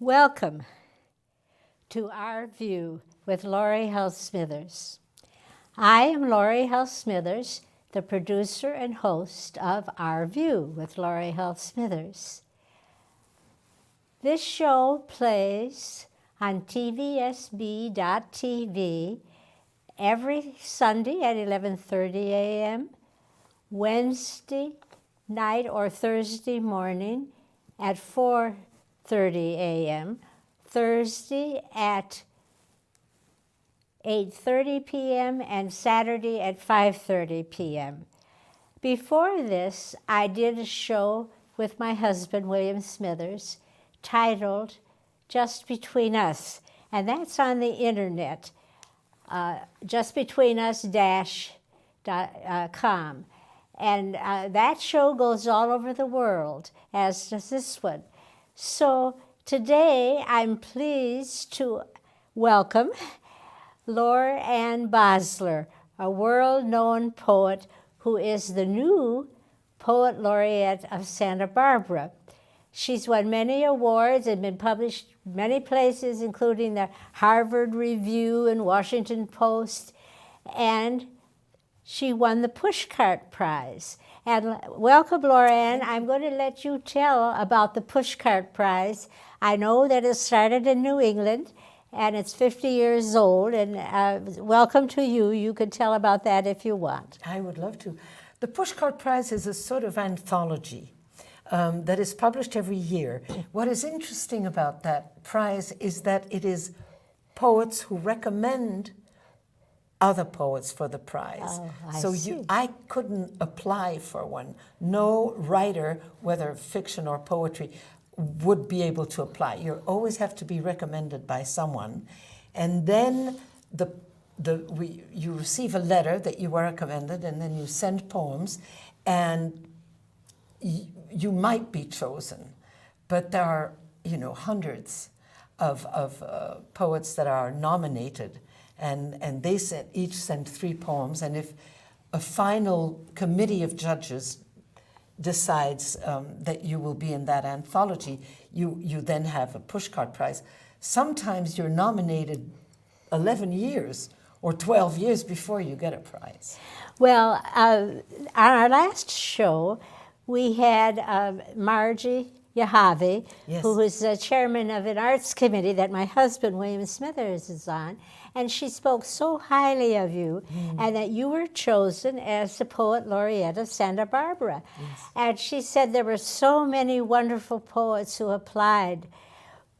Welcome to Our View with Lorrie Hull Smithers. I am Lorrie Hull Smithers, the producer and host of Our View with Lorrie Hull Smithers. This show plays on TVSB.TV every Sunday at 11:30 a.m., Wednesday night or Thursday morning at 4:30 a.m., Thursday at 8:30 p.m., and Saturday at 5:30 p.m. Before this, I did a show with my husband, William Smithers, titled Just Between Us, and that's on the internet, justbetweenus.com. And that show goes all over the world, as does this one. So today I'm pleased to welcome Laure Anne Bosselaar, a world-known poet who is the new Poet Laureate of Santa Barbara. She's won many awards and been published many places, including the Harvard Review and Washington Post, and she won the Pushcart Prize. And welcome, Laure Anne. I'm going to let you tell about the Pushcart Prize. I know that it started in New England, and it's 50 years old, and welcome to you. You can tell about that if you want. I would love to. The Pushcart Prize is a sort of anthology that is published every year. What is interesting about that prize is that it is poets who recommend other poets for the prize. Oh, I couldn't apply for one. No writer, whether fiction or poetry, would be able to apply. You always have to be recommended by someone, and then you receive a letter that you were recommended, and then you send poems, and you might be chosen. But there are, hundreds of poets that are nominated. And they each send 3 poems, and if a final committee of judges decides that you will be in that anthology, you then have a Pushcart Prize. Sometimes you're nominated 11 years or 12 years before you get a prize. Well, on our last show, we had Margie Harvey, Yes. who is the chairman of an arts committee that my husband, William Smithers, is on. And she spoke so highly of you, and that you were chosen as the Poet Laureate of Santa Barbara. Yes. And she said there were so many wonderful poets who applied,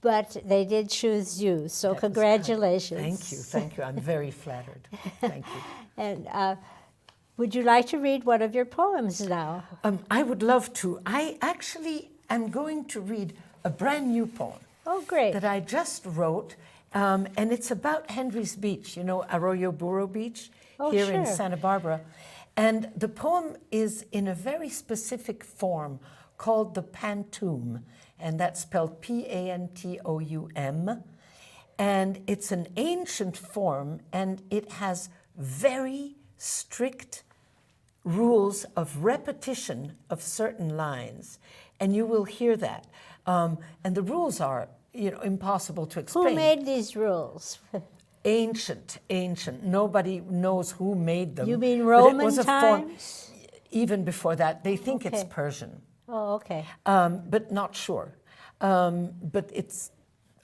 but they did choose you. So congratulations. Thank you. I'm very flattered. Thank you. And would you like to read one of your poems now? I would love to. I actually am going to read a brand new poem. Oh, great. That I just wrote. And it's about Henry's Beach, Arroyo Burro Beach here in Santa Barbara. And the poem is in a very specific form called the Pantoum, and that's spelled P-A-N-T-O-U-M. And it's an ancient form, and it has very strict rules of repetition of certain lines. And you will hear that. And the rules are impossible to explain. Who made these rules? Ancient. Nobody knows who made them. You mean Roman times? Form, even before that. They think it's Persian. Oh, okay. But not sure. But it's,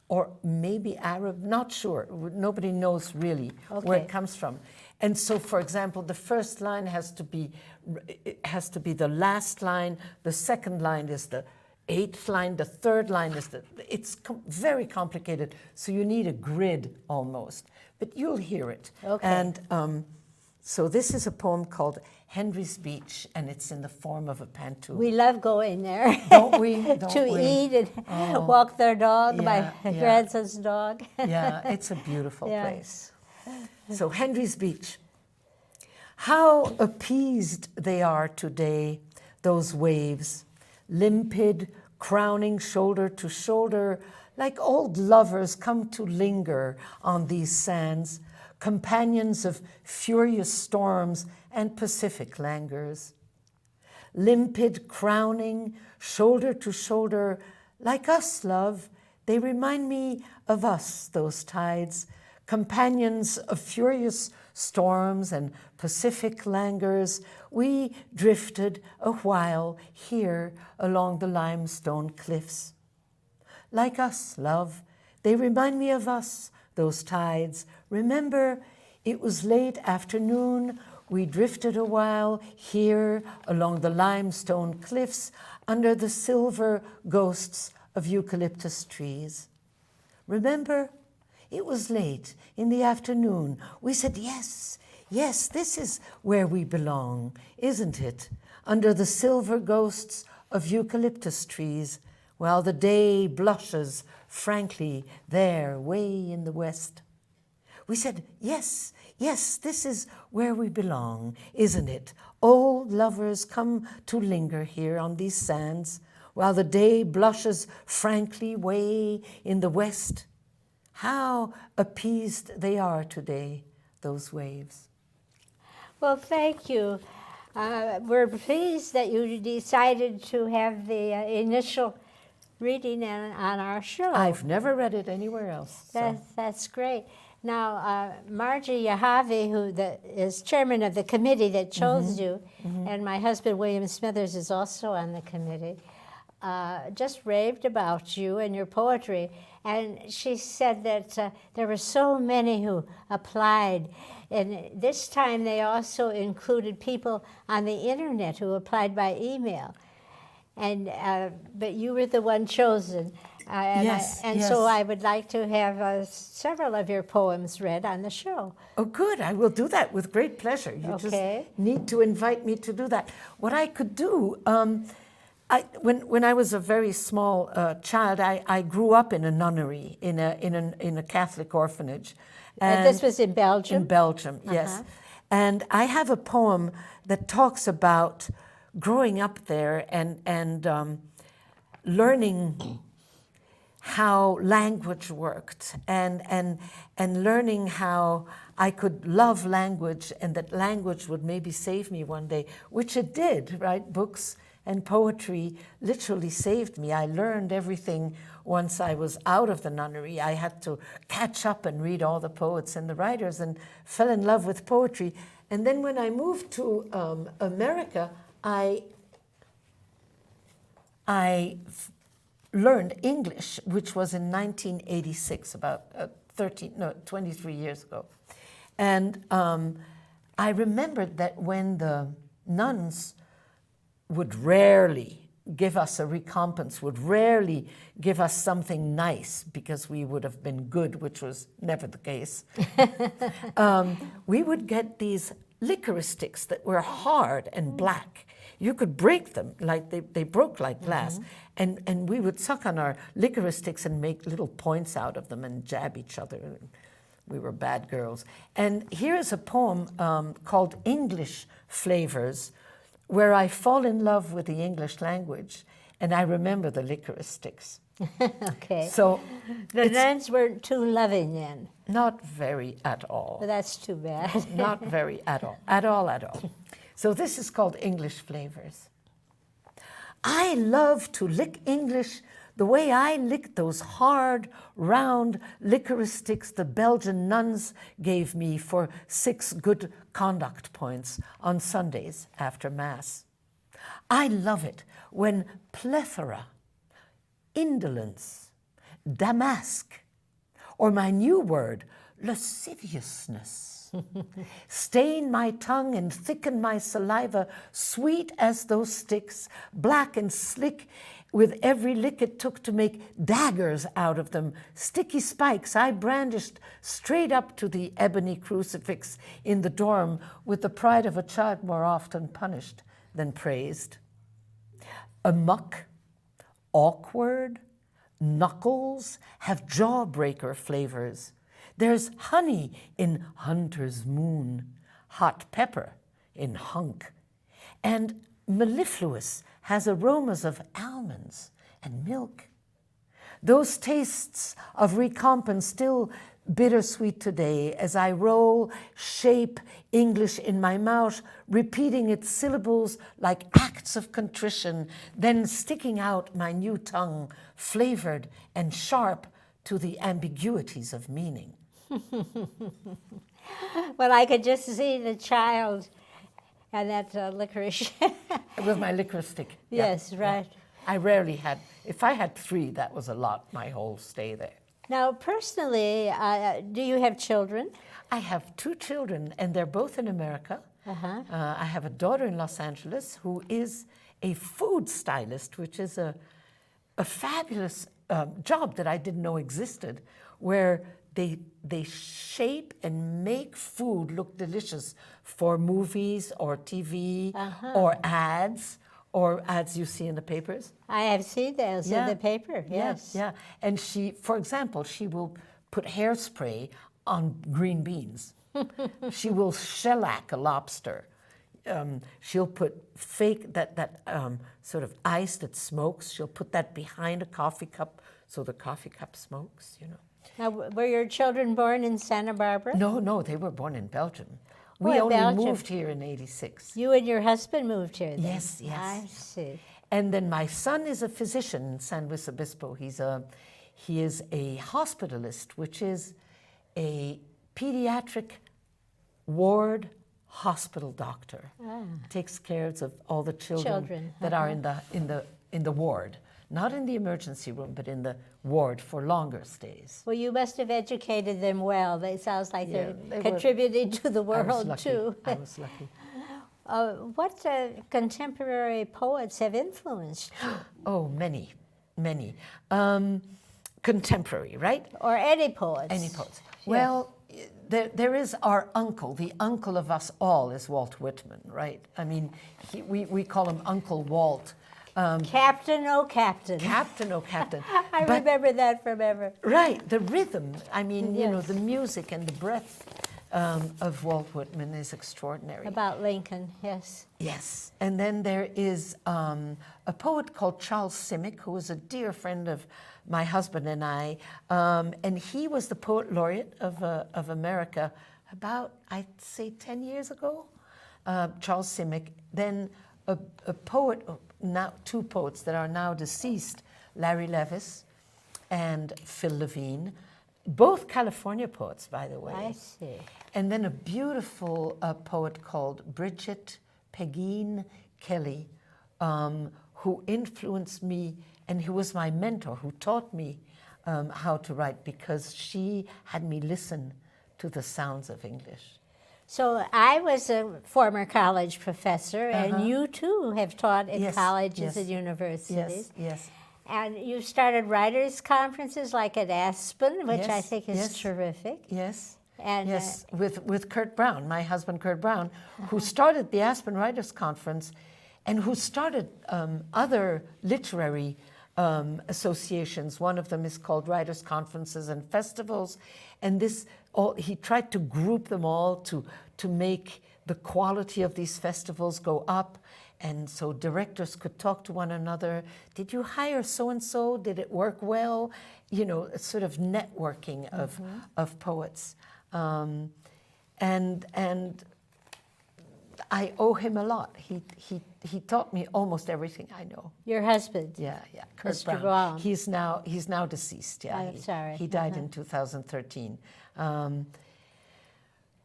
or maybe Arab, not sure. Nobody knows really where it comes from. And so, for example, the first line has to be the last line. The second line is the 8th line, the 3rd line is it's very complicated, so you need a grid almost, but you'll hear it. Okay. And so this is a poem called Henry's Beach, and it's in the form of a pantoum. We love going there. Don't we? To eat and walk their dog, my grandson's dog. Yeah, it's a beautiful place. So Henry's Beach. How appeased they are today, those waves, limpid, crowning shoulder to shoulder, like old lovers come to linger on these sands, companions of furious storms and Pacific languors. Limpid, crowning, shoulder to shoulder, like us, love, They remind me of us, those tides, companions of furious storms and Pacific languors. We drifted a while here along the limestone cliffs. Like us, love, they remind me of us, those tides. Remember, it was late afternoon. We drifted a while here along the limestone cliffs under the silver ghosts of eucalyptus trees. Remember, it was late in the afternoon. We said, yes, yes, this is where we belong, isn't it? Under the silver ghosts of eucalyptus trees, while the day blushes frankly there, way in the west. We said, yes, yes, this is where we belong, isn't it? Old lovers come to linger here on these sands, while the day blushes frankly way in the west. How appeased they are today, those waves. Well, thank you. We're pleased that you decided to have the initial reading on our show. I've never read it anywhere else. So. That's great. Now, Margie Harvey, who is chairman of the committee that chose you, and my husband, William Smithers, is also on the committee, just raved about you and your poetry. And she said that there were so many who applied. And this time they also included people on the internet who applied by email. And but you were the one chosen. Yes. So I would like to have several of your poems read on the show. Oh, good. I will do that with great pleasure. You just need to invite me to do that. What I could do, when I was a very small child, I grew up in a nunnery, in a Catholic orphanage. And this was in Belgium? In Belgium, yes. And I have a poem that talks about growing up there and learning how language worked and learning how I could love language and that language would maybe save me one day, which it did, right? Books and poetry literally saved me. I learned everything once I was out of the nunnery. I had to catch up and read all the poets and the writers and fell in love with poetry. And then when I moved to America, I learned English, which was in 1986, about 23 years ago. And I remembered that when the nuns would rarely give us a recompense, would rarely give us something nice because we would have been good, which was never the case, we would get these licorice sticks that were hard and black. You could break them, like they broke like glass, and we would suck on our licorice sticks and make little points out of them and jab each other. We were bad girls. And here is a poem called English Flavors, where I fall in love with the English language, and I remember the licorice sticks. Okay. So the nuns weren't too loving then. Not very at all. Well, that's too bad. Not very at all. At all, at all. So this is called English Flavors. I love to lick English the way I licked those hard, round licorice sticks the Belgian nuns gave me for 6 good conduct points on Sundays after Mass. I love it when plethora, indolence, damask, or my new word, lasciviousness, stain my tongue and thicken my saliva, sweet as those sticks, black and slick, with every lick it took to make daggers out of them, sticky spikes I brandished straight up to the ebony crucifix in the dorm with the pride of a child more often punished than praised. Amuck, awkward, knuckles have jawbreaker flavors. There's honey in Hunter's Moon, hot pepper in Hunk, and mellifluous has aromas of almonds and milk. Those tastes of recompense still bittersweet today as I roll, shape English in my mouth, repeating its syllables like acts of contrition, then sticking out my new tongue, flavored and sharp to the ambiguities of meaning. Well, I could just see the child and that licorice. With my licorice stick. Yeah, Yes, right. yeah. I rarely had, if I had 3, that was a lot, my whole stay there. Now, personally, do you have children? I have 2 children, and they're both in America. I have a daughter in Los Angeles who is a food stylist, which is a fabulous job that I didn't know existed, where they shape and make food look delicious for movies or TV or ads you see in the papers. I have seen those in the paper, yes. Yeah. And she, for example, she will put hairspray on green beans. She will shellac a lobster. She'll put fake, that sort of ice that smokes, she'll put that behind a coffee cup so the coffee cup smokes, you know. Now, were your children born in Santa Barbara? No, they were born in Belgium. Oh, We in only Belgium. moved here in '86. You and your husband moved here then? Yes. I see. And then my son is a physician in San Luis Obispo. He is a hospitalist, which is a pediatric ward hospital doctor. Takes care of all the children that are in the ward, not in the emergency room, but in the ward for longer stays. Well, you must have educated them well. It sounds like Yeah, they're they contributing to the I was world, lucky. too. I was lucky. What contemporary poets have influenced you? Oh, many. Contemporary, right? Or any poets? Any poets. Well, there is our uncle. The uncle of us all is Walt Whitman, right? I mean, we call him Uncle Walt. Captain, oh Captain. Captain, oh Captain. I remember that forever. Right, the rhythm. I mean, you know, Yes. the music and the breath of Walt Whitman is extraordinary. About Lincoln, yes. Yes, and then there is a poet called Charles Simic, who is a dear friend of my husband and I, and he was the poet laureate of America about, I'd say, 10 years ago. Charles Simic. Then a poet, now 2 poets that are now deceased, Larry Levis and Phil Levine, both California poets, by the way. I see. And then a beautiful poet called Bridget Pegeen Kelly, who influenced me and who was my mentor, who taught me how to write because she had me listen to the sounds of English. So I was a former college professor, and you too have taught in Yes, colleges yes. and universities. Yes. And you started writers' conferences like at Aspen, which I Yes, think is yes. terrific. Yes. And Yes, with Kurt Brown, my husband Kurt Brown, who started the Aspen Writers Conference and who started other literary associations. One of them is called Writers' Conferences and Festivals. And he tried to group them all to make the quality of these festivals go up. And so directors could talk to one another. Did you hire so-and-so? Did it work well? You know, a sort of networking of poets. And I owe him a lot. He taught me almost everything I know. your husband. Yeah, Kurt Mr. Brown. Brown. He's now deceased. Yeah, I'm sorry. He died in 2013.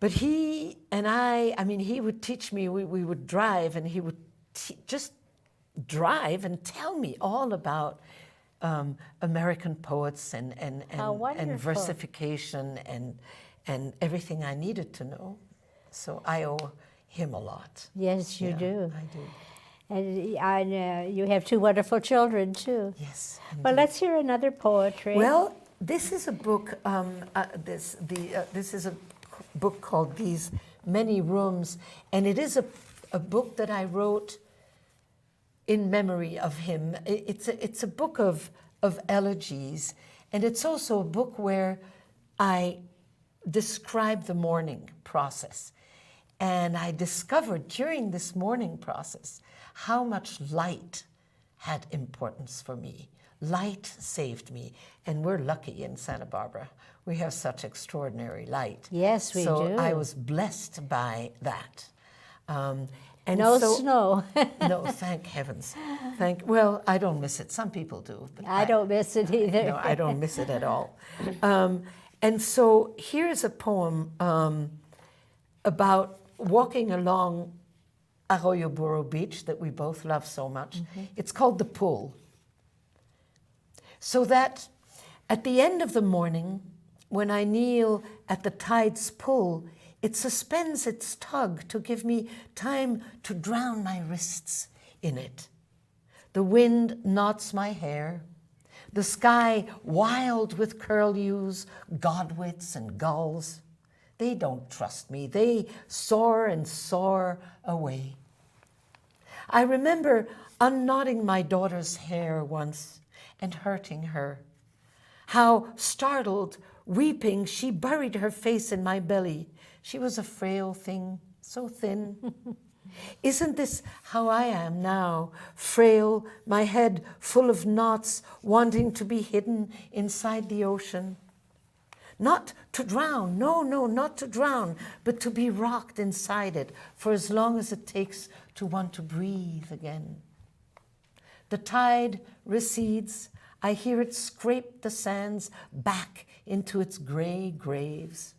But he and I mean, he would teach me. We would drive, and he would just drive and tell me all about American poets and wonderful. versification and everything I needed to know. So I owe him a lot. Yes, you Yeah, do. I do. And you have 2 wonderful children, too. Yes. Well, indeed. let's hear another poetry. Well, this is a book. This is a book called These Many Rooms, and it is a book that I wrote in memory of him. It's a book of elegies, and it's also a book where I describe the mourning process. And I discovered during this mourning process how much light had importance for me. light saved me. And we're lucky in Santa Barbara. We have such extraordinary light. Yes, we do. So I was blessed by that. And no so, snow. no, thank heavens. Well, I don't miss it. Some people do. But I don't miss it either. No, I don't miss it at all. And so here's a poem about walking along Arroyo Burro Beach that we both love so much. It's called The Pull. So that at the end of the morning, when I kneel at the tide's pull, it suspends its tug to give me time to drown my wrists in it. The wind knots my hair. The sky wild with curlews, godwits, and gulls. They don't trust me. They soar and soar away. I remember unknotting my daughter's hair once and hurting her. How, startled, weeping, she buried her face in my belly. She was a frail thing, so thin. Isn't this how I am now? Frail, my head full of knots, wanting to be hidden inside the ocean. Not to drown, no, not to drown, but to be rocked inside it for as long as it takes to want to breathe again. The tide recedes. I hear it scrape the sands back into its gray graves.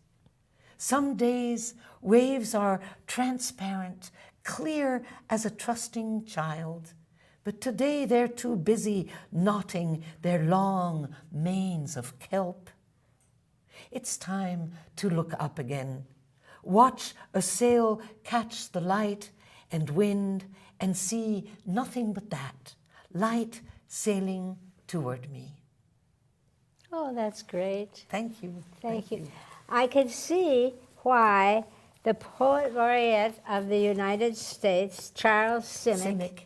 Some days, waves are transparent, clear as a trusting child. But today they're too busy knotting their long manes of kelp. It's time to look up again. Watch a sail catch the light and wind and see nothing but that, light sailing toward me. Oh, that's great. Thank you. Thank you. I can see why the Poet Laureate of the United States, Charles Simic,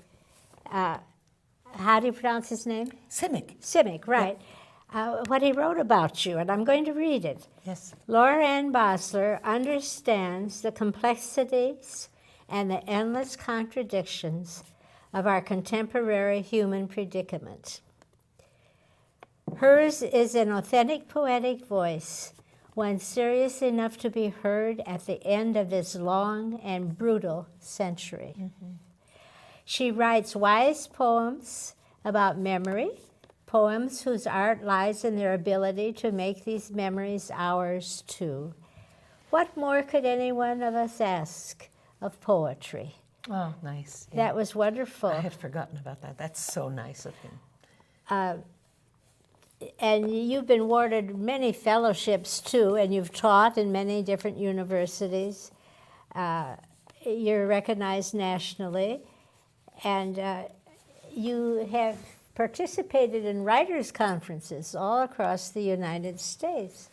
how do you pronounce his name? Simic. Simic, right. What he wrote about you, and I'm going to read it. Yes. Laure Anne Bosselaar understands the complexities and the endless contradictions of our contemporary human predicament. Hers is an authentic poetic voice, one serious enough to be heard at the end of this long and brutal century. She writes wise poems about memory, poems whose art lies in their ability to make these memories ours too. What more could any one of us ask of poetry? Oh, nice. Yeah. That was wonderful. I had forgotten about that. That's so nice of him. And you've been awarded many fellowships too, and you've taught in many different universities. You're recognized nationally, and you have participated in writers' conferences all across the United States.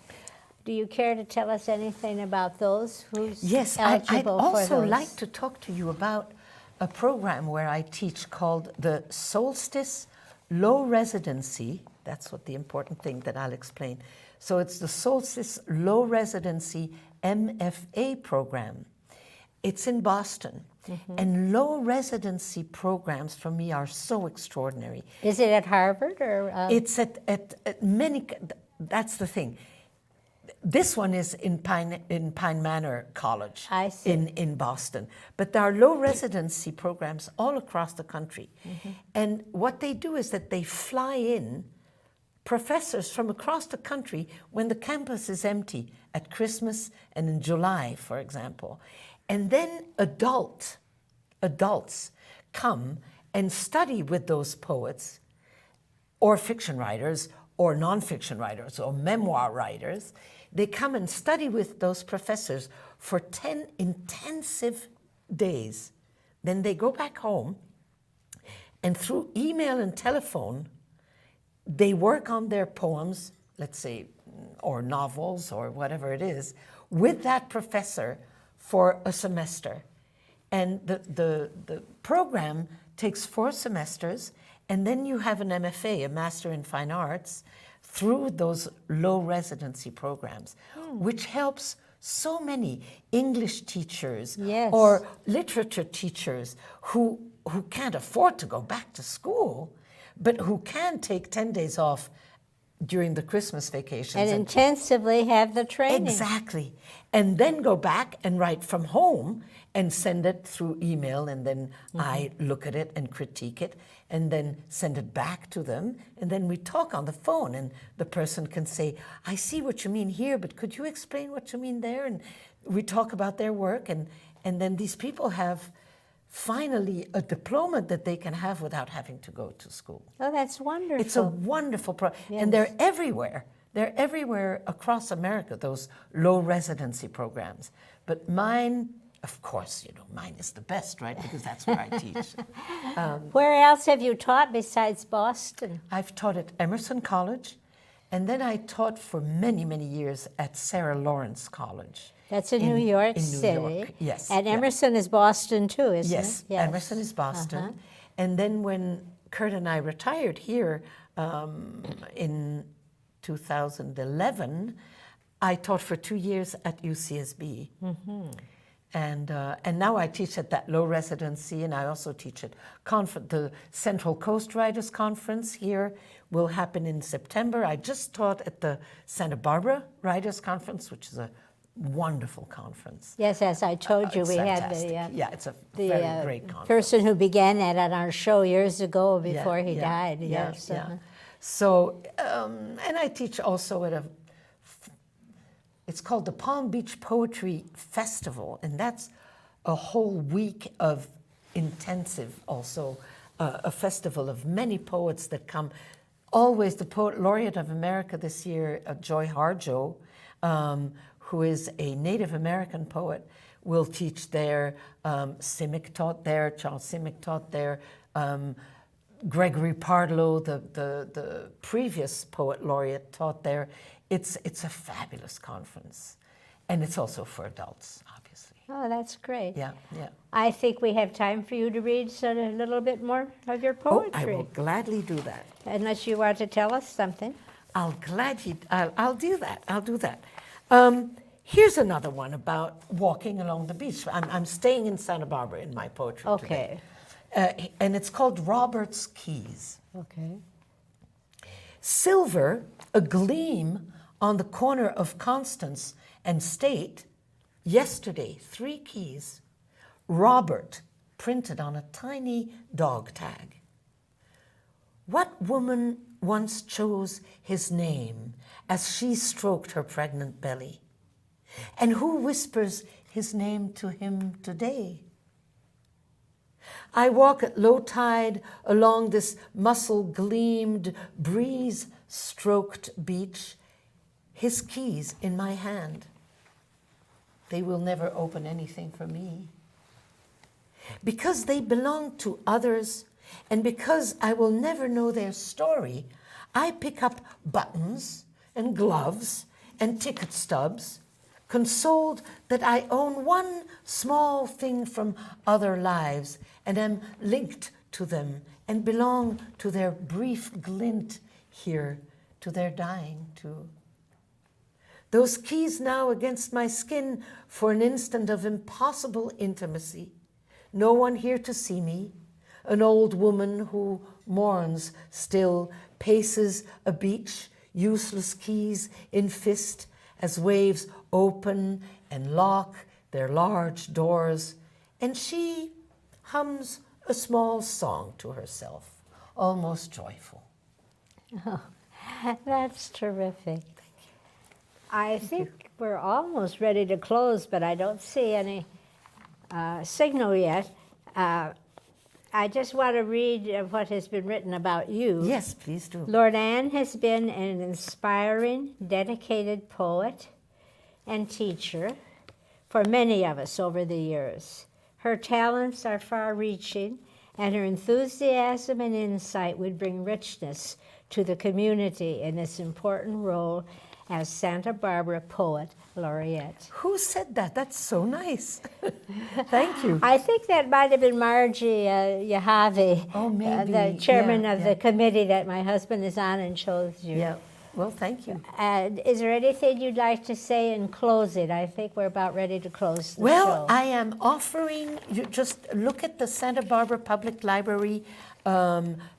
Do you care to tell us anything about those? Who's Yes, eligible I'd for also those? like to talk to you about a program where I teach called the Solstice Low Residency. That's what the important thing that I'll explain. So it's the Solstice Low Residency MFA program. It's in Boston. And low residency programs for me are so extraordinary. Is it at Harvard or? It's at many, that's the thing. This one is in Pine Manor College I see. in Boston. But there are low residency programs all across the country. And what they do is that they fly in professors from across the country when the campus is empty at Christmas and in July, for example. And then adults come and study with those poets or fiction writers or nonfiction writers or memoir writers. They come and study with those professors for 10 intensive days. Then they go back home, and through email and telephone, they work on their poems, let's say, or novels or whatever it is, with that professor for a semester. And the program takes 4 semesters, and then you have an MFA, a Master in Fine Arts, through those low residency programs, which helps so many English teachers or literature teachers who can't afford to go back to school, but who can take 10 days off during the Christmas vacations. And intensively have the training. Exactly. And then go back and write from home and send it through email, and then I look at it and critique it, and then send it back to them, and then we talk on the phone, and the person can say, I see what you mean here, but could you explain what you mean there? And we talk about their work, and then these people have finally a diploma that they can have without having to go to school. Oh, that's wonderful. It's a wonderful program, Yes. and they're everywhere. They're everywhere across America, those low residency programs. But mine, of course, you know, mine is the best, right? Because that's where I teach. Where else have you taught besides Boston? I've taught at Emerson College, and then I taught for many, many years at Sarah Lawrence College. That's in New York in City. New York, yes. And yeah. Emerson is Boston too, isn't Yes, it? Emerson is Boston. And then when Kurt and I retired here in 2011, I taught for 2 years at UCSB. And now I teach at that low residency, and I also teach at the Central Coast Writers Conference here will happen in September. I just taught at the Santa Barbara Writers Conference, which is a wonderful conference. Yes, as I told you, It's we fantastic. had yeah, it's a very great conference. person who began that on our show years ago before he died. Yeah, Yes. yeah. So, and I teach also at it's called the Palm Beach Poetry Festival, and that's a whole week of intensive, also a festival of many poets that come. Always the Poet Laureate of America this year, Joy Harjo, who is a Native American poet, will teach there. Simic taught there, Charles Simic taught there. Gregory Pardlow, the previous Poet Laureate, taught there. It's a fabulous conference, and it's also for adults, obviously. Oh, that's great. Yeah, yeah. I think we have time for you to read a little bit more of your Oh, poetry. I will gladly do that. Unless you want to tell us something. I'll do that. I'll do that. Here's another one about walking along the beach. I'm staying in Santa Barbara in my poetry Okay. today. And it's called Robert's Keys. Okay. Silver, a gleam on the corner of Constance and State. Yesterday, 3 keys. Robert, printed on a tiny dog tag. What woman once chose his name as she stroked her pregnant belly? And who whispers his name to him today? I walk at low tide along this mussel-gleamed, breeze-stroked beach, his keys in my hand. They will never open anything for me. Because they belong to others, and because I will never know their story, I pick up buttons and gloves and ticket stubs, consoled that I own one small thing from other lives and am linked to them and belong to their brief glint here, to their dying too. Those keys now against my skin for an instant of impossible intimacy. No one here to see me. An old woman who mourns still paces a beach, useless keys in fist as waves open and lock their large doors, and she hums a small song to herself, almost joyful. Oh, that's terrific. I think we're almost ready to close, but I don't see any signal yet. I just want to read what has been written about you. Yes, please do. LaureAnne has been an inspiring, dedicated poet and teacher for many of us over the years. Her talents are far-reaching, and her enthusiasm and insight would bring richness to the community in its important role as Santa Barbara Poet Laureate. Who said that? That's so nice. Thank you. I think that might have been Margie Harvey, Oh, maybe. the chairman Yeah, of yeah. the committee that my husband is on and chose you. Yeah. Well, thank you. And is there anything you'd like to say in closing? I think we're about ready to close the Well, show. I am offering, you just look at the Santa Barbara Public Library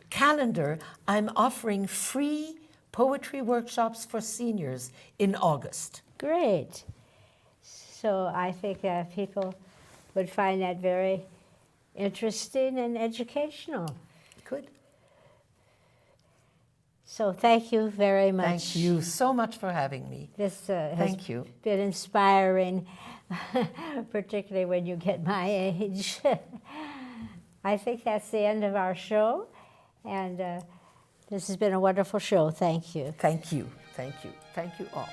calendar. I'm offering free poetry workshops for seniors in August. Great. So I think people would find that very interesting and educational. Good. So thank you very much. Thank you so much for having me. This has Thank you. been inspiring, particularly when you get my age. I think that's the end of our show, and this has been a wonderful show. Thank you. Thank you. Thank you. Thank you all.